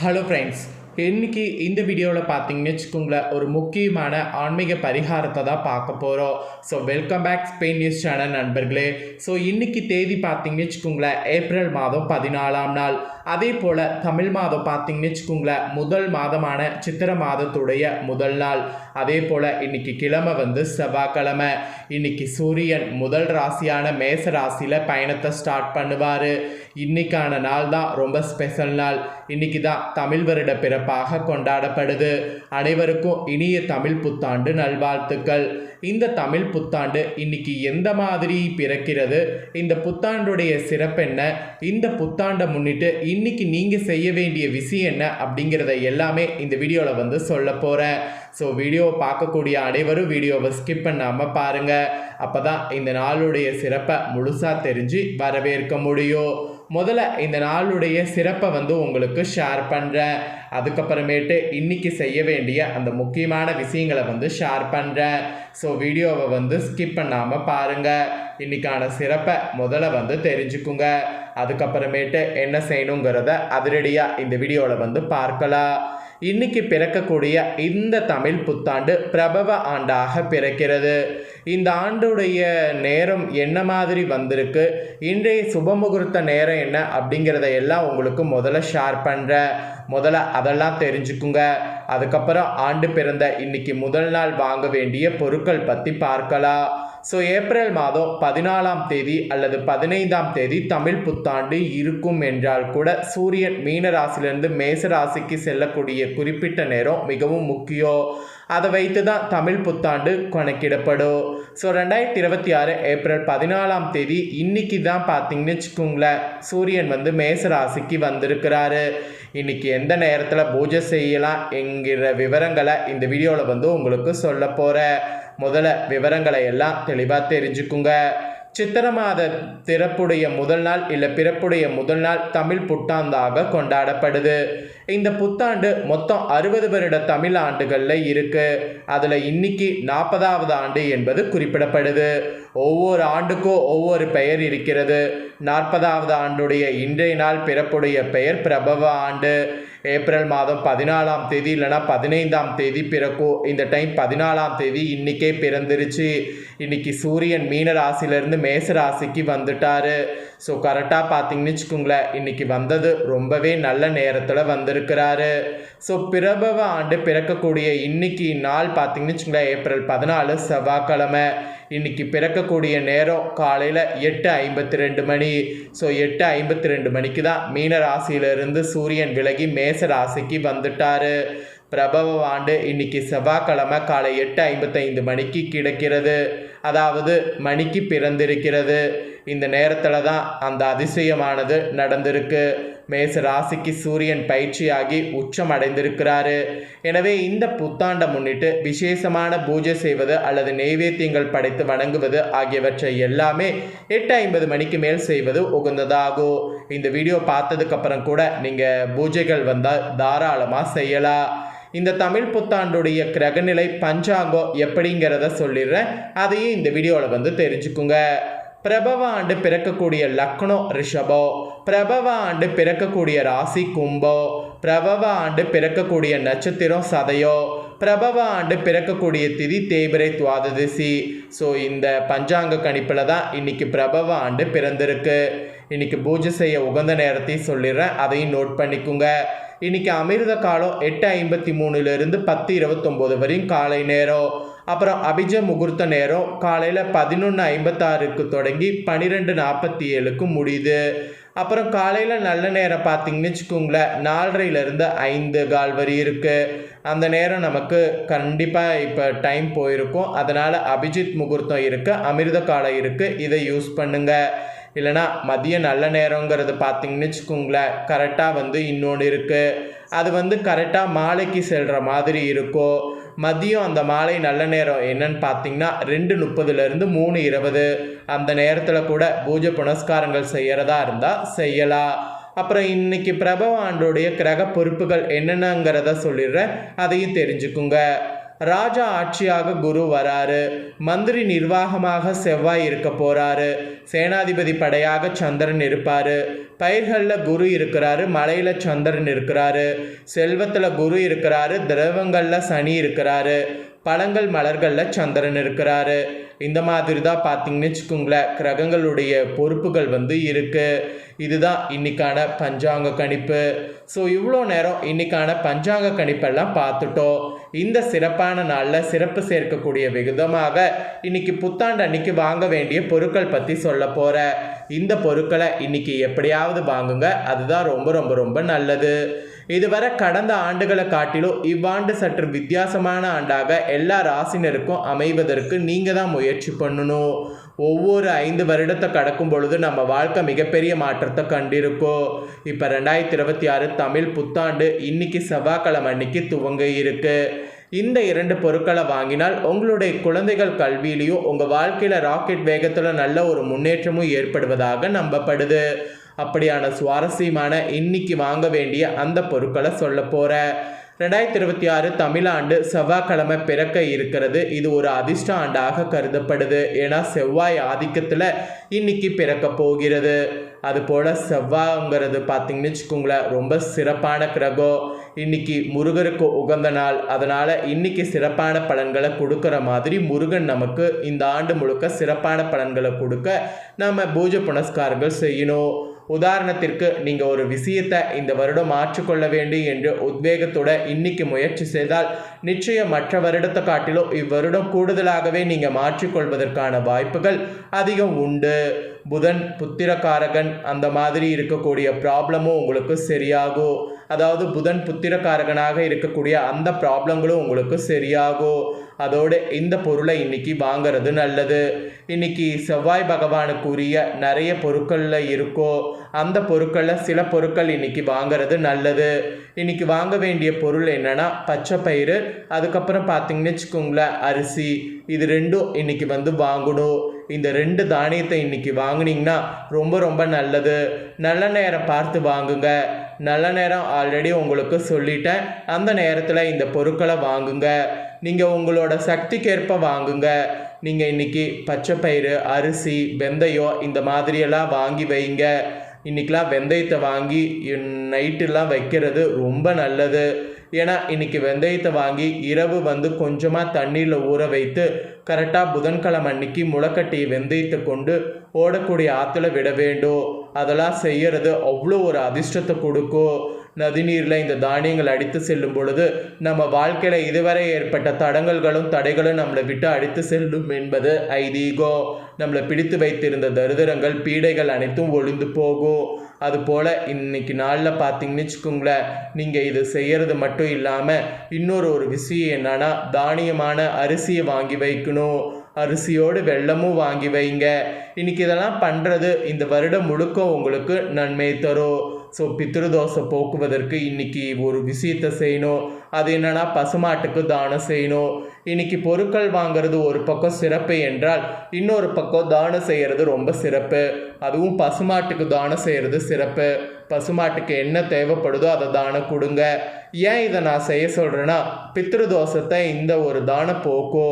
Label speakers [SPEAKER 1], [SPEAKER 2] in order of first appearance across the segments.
[SPEAKER 1] Hello friends, இன்னைக்கு இந்த வீடியோவில் பார்த்தீங்கன்னு வச்சுக்கோங்களேன், ஒரு முக்கியமான ஆன்மீக பரிகாரத்தை தான் பார்க்க போகிறோம். So welcome back Spain news channel நண்பர்களே. ஸோ இன்னைக்கு தேதி பார்த்தீங்கன்னு வச்சுக்கோங்களேன், ஏப்ரல் மாதம் 14ஆம் நாள். அதே போல் தமிழ் மாதம் பார்த்தீங்கன்னு வச்சுக்கோங்களேன், முதல் மாதமான சித்திரை மாதத்துடைய முதல் நாள். அதே போல் இன்னைக்கு கிழமை வந்து செவ்வாய்க்கிழமை. இன்னைக்கு சூரியன் முதல் ராசியான மேச ராசியில் பயணத்தை ஸ்டார்ட் பண்ணுவார். இன்னைக்கான நாள் தான் ரொம்ப ஸ்பெஷல் நாள். இன்னைக்கு தான் தமிழ் வருட பிறப்பாக கொண்டாடப்படுது. அனைவருக்கும் இனிய தமிழ் புத்தாண்டு நல்வாழ்த்துக்கள். இந்த தமிழ் புத்தாண்டு இன்னைக்கு எந்த மாதிரி பிறக்கிறது, இந்த புத்தாண்டுடைய சிறப்பு என்ன, இந்த புத்தாண்டை முன்னிட்டு இன்னைக்கு நீங்கள் செய்ய வேண்டிய விஷயம் என்ன அப்படிங்கிறத எல்லாமே இந்த வீடியோவில் வந்து சொல்ல போகிறேன். ஸோ வீடியோவை பார்க்கக்கூடிய அனைவரும் வீடியோவை ஸ்கிப் பண்ணாமல் பாருங்கள். அப்போ தான் இந்த நாளுடைய சிறப்பை முழுசாக தெரிஞ்சு வரவேற்க முடியும். முதல்ல இந்த நாளுடைய சிறப்பை வந்து உங்களுக்கு ஷேர் பண்ணுறேன். அதுக்கப்புறமேட்டு இன்றைக்கி செய்ய வேண்டிய அந்த முக்கியமான விஷயங்களை வந்து ஷேர் பண்ணுறேன். ஸோ வீடியோவை வந்து ஸ்கிப் பண்ணாமல் பாருங்கள். இன்றைக்கான சிறப்பை முதல்ல வந்து தெரிஞ்சுக்குங்க. அதுக்கப்புறமேட்டு என்ன செய்யணுங்கிறத அதிரடியாக இந்த வீடியோவில் வந்து பார்க்கலாம். இன்னைக்கு பிறக்கக்கூடிய இந்த தமிழ் புத்தாண்டு பிரபவ ஆண்டாக பிறக்கிறது. இந்த ஆண்டுடைய நேரம் என்ன மாதிரி வந்திருக்கு, இன்றைய சுபமுகூர்த்த நேரம் என்ன அப்படிங்கிறத எல்லாம் உங்களுக்கு முதல்ல ஷேர் பண்ணுறேன். முதல்ல அதெல்லாம் தெரிஞ்சுக்குங்க. அதுக்கப்புறம் ஆண்டு பிறந்த இன்னைக்கு முதல் நாள் வாங்க வேண்டிய பொருட்கள் பற்றி பார்க்கலாம். ஸோ ஏப்ரல் மாதம் 14ஆம் தேதி அல்லது 15ஆம் தேதி தமிழ் புத்தாண்டு இருக்கும் என்றால் கூட சூரியன் மீன ராசிலிருந்து மேச ராசிக்கு செல்லக்கூடிய குறிப்பிட்ட நேரம் மிகவும் முக்கியம். அதை வைத்து தான் தமிழ் புத்தாண்டு கணக்கிடப்படும். ஸோ 2026 ஏப்ரல் 14ஆம் தேதி இன்னைக்கு தான் பார்த்தீங்கன்னு வச்சுக்கோங்களேன், சூரியன் வந்து மேச ராசிக்கு வந்திருக்கிறாரு. இன்னைக்கு எந்த நேரத்தில் பூஜை செய்யலாம் என்கிற விவரங்களை இந்த வீடியோவில் வந்து உங்களுக்கு சொல்ல போகிறேன். முதல்ல விவரங்களை எல்லாம் தெளிவாக தெரிஞ்சுக்குங்க. சித்திரை மாத பிறப்புடைய முதல் நாள் இல்லை பிறப்புடைய முதல் நாள் தமிழ் புத்தாண்டாக கொண்டாடப்படுது. இந்த புத்தாண்டு மொத்தம் 60 வருட தமிழ் ஆண்டுகளில் இருக்குது. அதில் இன்னைக்கு 40ஆவது ஆண்டு என்பது குறிப்பிடப்படுது. ஒவ்வொரு ஆண்டுக்கும் ஒவ்வொரு பெயர் இருக்கிறது. 40ஆவது ஆண்டுடைய இன்றைய நாள் பிறப்புடைய பெயர் பிரபவ ஆண்டு. ஏப்ரல் மாதம் 14ஆம் தேதி இல்லைனா 15ஆம் தேதி பிறக்கும். இந்த டைம் 14ஆம் தேதி இன்றைக்கே பிறந்துருச்சு. இன்னைக்கு சூரியன் மீன ராசியிலேருந்து மேச ராசிக்கு வந்துட்டாரு. ஸோ கரெக்டாக பார்த்தீங்கன்னு வச்சுக்கோங்களேன், இன்னைக்கு வந்தது ரொம்பவே நல்ல நேரத்தில் வந்திருக்கிறாரு. ஸோ பிரபவ ஆண்டு பிறக்கக்கூடிய இன்னைக்கு நாள் பார்த்தீங்கன்னு வச்சுக்கோங்களேன், ஏப்ரல் 14 செவ்வாய்க்கிழமை. இன்னைக்கு பிறக்கக்கூடிய நேரம் காலையில் 8:52 மணி. ஸோ 8:52 மணிக்கு தான் மீன ராசியிலிருந்து சூரியன் விலகி மேச ராசிக்கு வந்துட்டாரு. பிரபவ ஆண்டு இன்னைக்கு செவ்வாய்க்கிழமை காலை 8:55 மணிக்கு கிடைக்கிறது. அதாவது மணிக்கு பிறந்திருக்கிறது. இந்த நேரத்தில் தான் அந்த அதிசயமானது நடந்திருக்கு. மேச ராசிக்கு சூரியன் பயிற்சியாகி உச்சம் அடைந்திருக்கிறாரு. எனவே இந்த புத்தாண்டை முன்னிட்டு விசேஷமான பூஜை செய்வது அல்லது நெய்வேத்தியங்கள் படைத்து வணங்குவது ஆகியவற்றை எல்லாமே 8:50 மணிக்கு மேல் செய்வது உகந்ததாகும். இந்த வீடியோ பார்த்ததுக்கப்புறம் கூட நீங்கள் பூஜைகள் வந்தால் தாராளமாக செய்யலாம். இந்த தமிழ் புத்தாண்டுடைய கிரகநிலை பஞ்சாங்கம் எப்படிங்கிறத சொல்லிடுறேன். அதையும் இந்த வீடியோவில் வந்து தெரிஞ்சுக்குங்க. பிரபவ ஆண்டு பிறக்கக்கூடிய லக்னம் ரிஷபம். பிரபவ ஆண்டு பிறக்கக்கூடிய ராசி கும்பம். பிரபவ ஆண்டு பிறக்கக்கூடிய நட்சத்திரம் சதயோ. பிரபவ ஆண்டு பிறக்கக்கூடிய திதி தேய்பிரை துவாதசி. ஸோ இந்த பஞ்சாங்க கணிப்பில் தான் இன்னைக்கு பிரபவ ஆண்டு பிறந்திருக்கு. இன்னைக்கு பூஜை செய்ய உகந்த நேரத்தையும் சொல்லிடுறேன், அதையும் நோட் பண்ணிக்குங்க. இன்னைக்கு அமிர்த காலம் 8:53 10:29 வரையும் காலை நேரம். அப்புறம் அபிஜ முகூர்த்த நேரம் காலையில் 11:56 தொடங்கி 12:47 முடியுது. அப்புறம் காலையில் நல்ல நேரம் பார்த்தீங்கன்னு வச்சுக்கோங்களேன், 4:30 5:15 வரை இருக்குது. அந்த நேரம் நமக்கு கண்டிப்பாக இப்போ டைம் போயிருக்கும். அதனால் அபிஜித் முகூர்த்தம் இருக்குது, அமிர்த காலம் இருக்குது, இதை யூஸ் பண்ணுங்கள். இல்லைனா மதிய நல்ல நேரங்கிறது பார்த்தீங்கன்னு வச்சுக்கோங்களேன், கரெக்டாக வந்து இன்னொன்று இருக்குது. அது வந்து கரெக்டாக மாலைக்கு செல்கிற மாதிரி இருக்கும். மதியம் அந்த மாலை நல்ல நேரம் என்னன்னு பார்த்தீங்கன்னா 2:30 3:20. அந்த நேரத்தில் கூட பூஜை புனஸ்காரங்கள் செய்கிறதா இருந்தால் செய்யலாம். அப்புறம் இன்னைக்கு பிரபவ ஆண்டுடைய கிரக பொறுப்புகள் என்னென்னங்கிறத சொல்லிடுறேன், அதையும் தெரிஞ்சுக்குங்க. ராஜா ஆட்சியாக குரு வராரு. மந்திரி நிர்வாகமாக செவ்வாய் இருக்க போறாரு. சேனாதிபதி படையாக சந்திரன் இருப்பார். பயிர்களில் குரு இருக்கிறாரு, மலையில் சந்திரன் இருக்கிறாரு, செல்வத்தில் குரு இருக்கிறாரு, திரவங்களில் சனி இருக்கிறாரு, பழங்கள் மலர்களில் சந்திரன் இருக்கிறாரு. இந்த மாதிரி தான் பார்த்தீங்கன்னு வச்சுக்கோங்களேன் கிரகங்களுடைய பொறுப்புகள் இருக்குது. இதுதான் இன்னைக்கான பஞ்சாங்க கணிப்பு. ஸோ இவ்வளோ நேரம் இன்னைக்கான பஞ்சாங்க கணிப்பெல்லாம் பார்த்துட்டோம். இந்த சிறப்பான நாளில் சிறப்பு சேர்க்கக்கூடிய விதமாக இன்னைக்கு புத்தாண்டு அன்னைக்கு வாங்க வேண்டிய பொருட்கள் பற்றி சொல்ல போகிறேன். இந்த பொருட்களை இன்னைக்கு எப்படியாவது வாங்குங்க, அதுதான் ரொம்ப ரொம்ப ரொம்ப நல்லது. இதுவரை கடந்த ஆண்டுகளை காட்டிலும் இவ்வாண்டு சற்று வித்தியாசமான ஆண்டாக எல்லா ராசினருக்கும் அமைவதற்கு நீங்கள் தான் முயற்சி பண்ணணும். ஒவ்வொரு 5 வருடத்தை கடக்கும் பொழுது நம்ம வாழ்க்கை மிகப்பெரிய மாற்றத்தை கண்டிருக்கோம். இப்போ 2026 தமிழ் புத்தாண்டு இன்னைக்கு செவ்வாய்க்கிழமை அன்னைக்கு துவங்க இருக்கு. இந்த 2 பொருட்களை வாங்கினால் உங்களுடைய குழந்தைகள் கல்வியிலையும் உங்கள் வாழ்க்கையில் ராக்கெட் வேகத்தில் நல்ல ஒரு முன்னேற்றமும் ஏற்படுவதாக நம்பப்படுது. அப்படியான சுவாரஸ்யமான இன்னைக்கு வாங்க வேண்டிய அந்த பொருட்களை சொல்ல போகிறேன். 2026 தமிழாண்டு செவ்வாய்க்கிழமை பிறக்க இருக்கிறது. இது ஒரு அதிர்ஷ்ட ஆண்டாக கருதப்படுது. ஏன்னா செவ்வாய் ஆதிக்கத்தில் இன்னைக்கு பிறக்க போகிறது. அதுபோல் செவ்வாய்ங்கிறது பார்த்தீங்கன்னு வச்சுக்கோங்களேன் ரொம்ப சிறப்பான கிரகம். இன்னைக்கு முருகருக்கு உகந்த நாள். அதனால் இன்னைக்கு சிறப்பான பலன்களை கொடுக்குற மாதிரி முருகன் நமக்கு இந்த ஆண்டு முழுக்க சிறப்பான பலன்களை கொடுக்க நம்ம பூஜை புனஸ்காரங்கள் செய்யணும். உதாரணத்திற்கு நீங்கள் ஒரு விஷயத்தை இந்த வருடம் மாற்றிக்கொள்ள வேண்டும் என்று உத்வேகத்தோட இன்னைக்கு முயற்சி செய்தால் நிச்சயம் மற்ற வருடத்தை காட்டிலும் இவ்வருடம் கூடுதலாகவே நீங்கள் மாற்றிக்கொள்வதற்கான வாய்ப்புகள் அதிகம் உண்டு. புதன் புத்திரக்காரகன், அந்த மாதிரி இருக்கக்கூடிய ப்ராப்ளமும் உங்களுக்கு சரியாகும். அதாவது புதன் புத்திரக்காரகனாக இருக்கக்கூடிய அந்த ப்ராப்ளங்களும் உங்களுக்கு சரியாகும். அதோடு இந்த பொருளை இன்னைக்கு வாங்கிறது நல்லது. இன்னைக்கு செவ்வாய் பகவானுக்குரிய நிறைய பொருட்களில் இருக்கோ அந்த பொருட்களில் சில பொருட்கள் இன்னைக்கு வாங்கிறது நல்லது. இன்னைக்கு வாங்க வேண்டிய பொருள் என்னன்னா பச்சை பயிறு, அதுக்கப்புறம் பார்த்தீங்கன்னு வச்சுக்கோங்களேன் அரிசி. இது ரெண்டும் இன்னைக்கு வாங்கணும். இந்த 2 தானியத்தை இன்னைக்கு வாங்கினீங்கன்னா ரொம்ப ரொம்ப நல்லது. நல்ல நேரம் பார்த்து வாங்குங்க. நல்ல நேரம் ஆல்ரெடி உங்களுக்கு சொல்லிட்டேன். அந்த நேரத்தில் இந்த பொருட்களை வாங்குங்க. நீங்கள் உங்களோட சக்திக்கேற்ப வாங்குங்க. நீங்கள் இன்னைக்கு பச்சை பயிறு, அரிசி, வெந்தயம் இந்த மாதிரியெல்லாம் வாங்கி வைங்க. இன்றைக்கெலாம் வெந்தயத்தை வாங்கி நைட்டெல்லாம் வைக்கிறது ரொம்ப நல்லது. ஏன்னா இன்றைக்கி வெந்தயத்தை வாங்கி இரவு கொஞ்சமாக தண்ணீரில் ஊற வைத்து கரெக்டாக புதன்கிழமை அன்னைக்கு முளைக்கட்டிய வெந்தயத்தை கொண்டு ஓடக்கூடிய ஆற்றுல விட வேண்டும். அதெல்லாம் செய்கிறது அவ்வளோ ஒரு அதிர்ஷ்டத்தை கொடுக்கும். நதிநீரில் இந்த தானியங்கள் அடித்து செல்லும் பொழுது நம்ம வாழ்க்கையில் இதுவரை ஏற்பட்ட தடங்கல்களும் தடைகளும் நம்மளை விட்டு அடித்து செல்லும் என்பது ஐதீகம். நம்மளை பிடித்து வைத்திருந்த தரித்திரங்கள் பீடைகள் அனைத்தும் ஒளிந்து போகும். அதுபோல் இன்னைக்கு நாளில் பார்த்தீங்கன்னு வச்சுக்கோங்களேன் நீங்கள் இது செய்கிறது மட்டும் இல்லாமல் இன்னொரு விஷயம் என்னன்னா தானியமான அரிசியை வாங்கி வைக்கணும். அரிசியோடு வெல்லமும் வாங்கி வைங்க. இன்னைக்கு இதெல்லாம் பண்ணுறது இந்த வருடம் முழுக்க உங்களுக்கு நன்மை தரும். ஸோ பித்ருதோஷை போக்குவதற்கு இன்னைக்கு ஒரு விஷயத்தை செய்யணும். அது என்னன்னா பசுமாட்டுக்கு தானம் செய்யணும். இன்னைக்கு பொருட்கள் வாங்கிறது ஒரு பக்கம் சிறப்பு என்றால் இன்னொரு பக்கம் தானம் செய்கிறது ரொம்ப சிறப்பு. அதுவும் பசுமாட்டுக்கு தானம் செய்கிறது சிறப்பு. பசுமாட்டுக்கு என்ன தேவைப்படுதோ அதை தானம் கொடுங்க. ஏன் இதை நான் செய்ய சொல்கிறேன்னா பித்ருதோஷத்தை இந்த ஒரு தான போக்கோ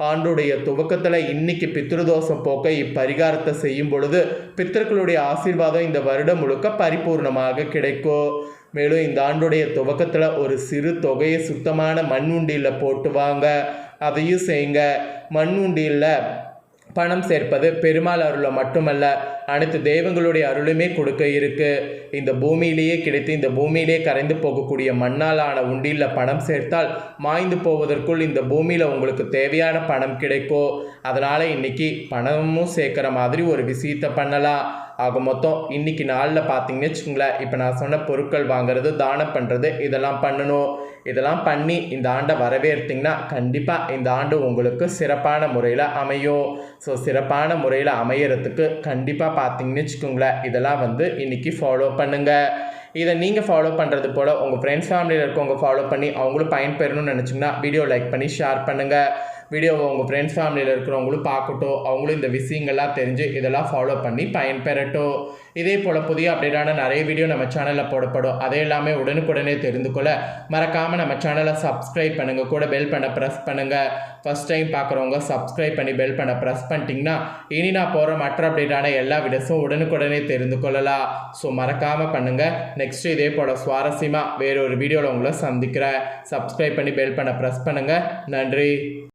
[SPEAKER 1] ஆண்டுடைய துவக்கத்தில் இன்னைக்கு பித்ருதோஷம் போக்க இப்பரிகாரத்தை செய்யும் பொழுது பித்தர்களுடைய ஆசீர்வாதம் இந்த வருடம் முழுக்க பரிபூர்ணமாக கிடைக்கும். மேலும் இந்த ஆண்டுடைய துவக்கத்தில் ஒரு சிறு தொகையை சுத்தமான மண் உண்டியில் போட்டு வாங்க. அதையும் செய்யுங்க. மண் உண்டியில் பணம் சேர்ப்பது பெருமாள் அருளை மட்டுமல்ல அனைத்து தெய்வங்களுடைய அருளுமே கொடுக்க இருக்கு. இந்த பூமியிலேயே கிடைத்து இந்த பூமியிலே கரைந்து போகக்கூடிய மண்ணாலான உண்டியில் பணம் சேர்த்தால் மாய்ந்து போவதற்குள் இந்த பூமியில் உங்களுக்கு தேவையான பணம் கிடைக்கும். அதனால் இன்னைக்கு பணமும் சேர்க்குற மாதிரி ஒரு விஷயத்தை பண்ணலாம். ஆக மொத்தம் இன்றைக்கி நாளில் பார்த்தீங்கன்னு வச்சுக்கோங்களேன் இப்போ நான் சொன்ன பொருட்கள் வாங்கிறது தானம் பண்ணுறது இதெல்லாம் பண்ணணும். இதெல்லாம் பண்ணி இந்த ஆண்டை வரவேற்றிங்கன்னா கண்டிப்பாக இந்த ஆண்டு உங்களுக்கு சிறப்பான முறையில் அமையும். ஸோ சிறப்பான முறையில் அமையறதுக்கு கண்டிப்பாக பார்த்தீங்கன்னு வச்சுக்கோங்களேன் இதெல்லாம் இன்றைக்கி ஃபாலோ பண்ணுங்கள். இதை நீங்கள் ஃபாலோ பண்ணுறது போல் உங்கள் ஃப்ரெண்ட்ஸ் ஃபேமிலியில் இருக்கவங்க ஃபாலோ பண்ணி அவங்களும் பயன்பெறணும்னு நினச்சிங்கன்னா வீடியோ லைக் பண்ணி ஷேர் பண்ணுங்கள். வீடியோவை உங்கள் ஃப்ரெண்ட்ஸ் ஃபேமிலியில் இருக்கிறவங்களும் பார்க்கட்டும், அவங்களும் இந்த விஷயங்கள்லாம் தெரிஞ்சு இதெல்லாம் ஃபாலோ பண்ணி பயன்பெறட்டும். இதே போல் புதிய அப்டேட்டான நிறைய வீடியோ நம்ம சேனலில் போடப்படும். அதை எல்லாமே உடனுக்குடனே தெரிந்து கொள்ள மறக்காமல் நம்ம சேனலை சப்ஸ்கிரைப் பண்ணுங்கள், கூட பெல் பண்ண ப்ரெஸ் பண்ணுங்கள். ஃபஸ்ட் டைம் பார்க்குறவங்க சப்ஸ்கிரைப் பண்ணி பெல் பண்ண ப்ரெஸ் பண்ணிட்டீங்கன்னா இனி நான் போகிற மற்ற அப்டேட்டான எல்லா வீடியோஸும் உடனுக்குடனே தெரிந்து கொள்ளலாம். ஸோ மறக்காமல் பண்ணுங்கள். நெக்ஸ்ட்டு இதே போல் சுவாரஸ்யமாக வேறு ஒரு வீடியோவில் உங்களை சந்திக்கிறேன். சப்ஸ்கிரைப் பண்ணி பெல் பண்ண ப்ரெஸ் பண்ணுங்கள். நன்றி.